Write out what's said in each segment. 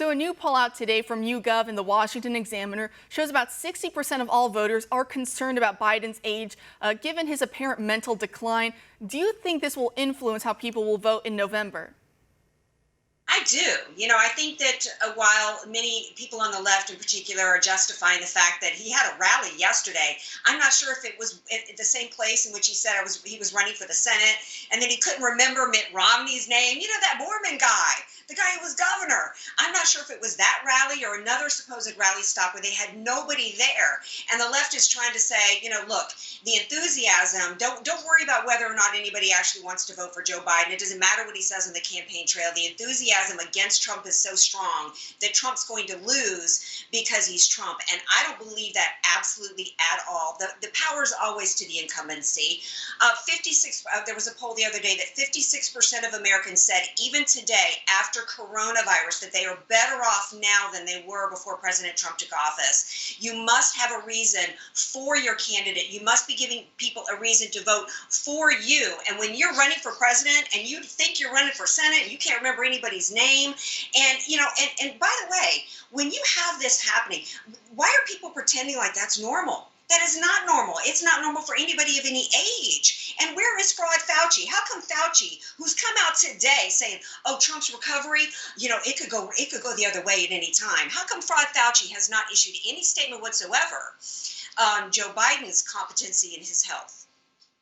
So a new poll out today from YouGov and the Washington Examiner shows about 60% of all voters are concerned about Biden's age, given his apparent mental decline. Do you think this will influence how people will vote in November? I do. I think that while many people on the left in particular are justifying the fact that he had a rally yesterday, I'm not sure if it was at the same place in which he said he was running for the Senate, and then he couldn't remember Mitt Romney's name. That Mormon guy, the guy who was governor. I'm not sure if it was that rally or another supposed rally stop where they had nobody there. And the left is trying to say, look, the enthusiasm, don't worry about whether or not anybody actually wants to vote for Joe Biden. It doesn't matter what he says on the campaign trail. The enthusiasm against Trump is so strong that Trump's going to lose because he's Trump. And I don't believe that absolutely at all. The power is always to the incumbency. There was a poll the other day that 56% of Americans said even today after coronavirus that they are better off now than they were before President Trump took office. You must have a reason for your candidate. You must be giving people a reason to vote for you. And when you're running for president and you think you're running for Senate and you can't remember anybody's name, and by the way, when you have this happening, why are people pretending like that's normal? That is not normal. It's not normal for anybody of any age. And where is Fraud Fauci? How come Fauci, who's come out today saying, "Oh, Trump's recovery, it could go the other way at any time." How come Fraud Fauci has not issued any statement whatsoever on Joe Biden's competency and his health?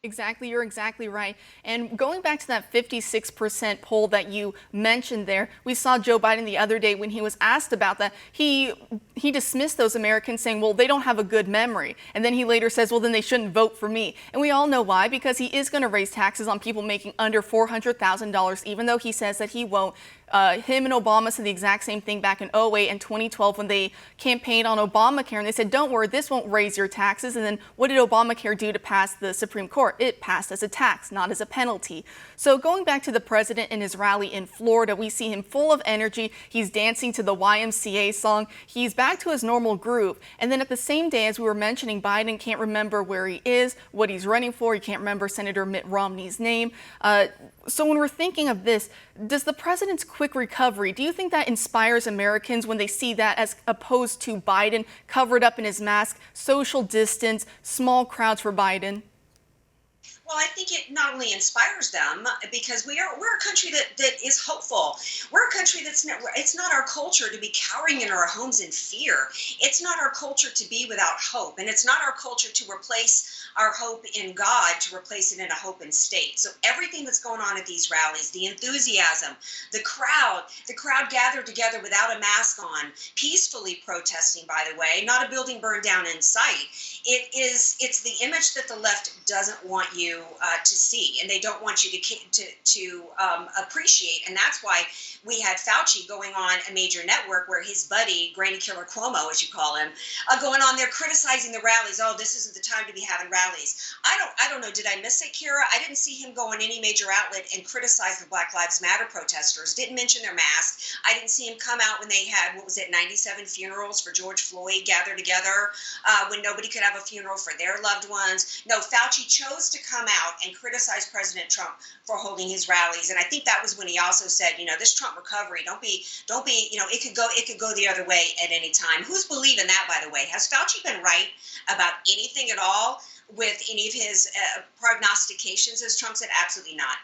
Exactly, you're exactly right. And going back to that 56% poll that you mentioned there, we saw Joe Biden the other day when he was asked about that. He dismissed those Americans saying, well, they don't have a good memory. And then he later says, well, then they shouldn't vote for me. And we all know why, because he is going to raise taxes on people making under $400,000, even though he says that he won't. Him and Obama said the exact same thing back in 2008 and 2012 when they campaigned on Obamacare, and they said, don't worry, this won't raise your taxes. And then what did Obamacare do to pass the Supreme Court? It passed as a tax, not as a penalty. So going back to the president in his rally in Florida, we see him full of energy. He's dancing to the YMCA song. He's back to his normal groove. And then at the same day, as we were mentioning, Biden can't remember where he is, what he's running for. He can't remember Senator Mitt Romney's name. So when we're thinking of this, does the president's quick recovery, do you think that inspires Americans when they see that as opposed to Biden covered up in his mask, social distance, small crowds for Biden? Well, I think it not only inspires them because we're a country that is hopeful. We're a country it's not our culture to be cowering in our homes in fear. It's not our culture to be without hope. And it's not our culture to replace our hope in God, to replace it in a hope in state. So everything that's going on at these rallies, the enthusiasm, the crowd gathered together without a mask on, peacefully protesting, by the way, not a building burned down in sight. It's the image that the left doesn't want you to see, and they don't want you to appreciate. And that's why we had Fauci going on a major network where his buddy, Granny Killer Cuomo, as you call him, going on there criticizing the rallies. Oh, this isn't the time to be having rallies. I don't know. Did I miss it, Kira? I didn't see him go on any major outlet and criticize the Black Lives Matter protesters. Didn't mention their masks. I didn't see him come out when they had, 97 funerals for George Floyd gathered together when nobody could have a funeral for their loved ones. No, Fauci chose to come out and criticize President Trump for holding his rallies. And I think that was when he also said, this Trump recovery, don't be, it could go the other way at any time. Who's believing that, by the way? Has Fauci been right about anything at all with any of his prognostications, as Trump said? Absolutely not.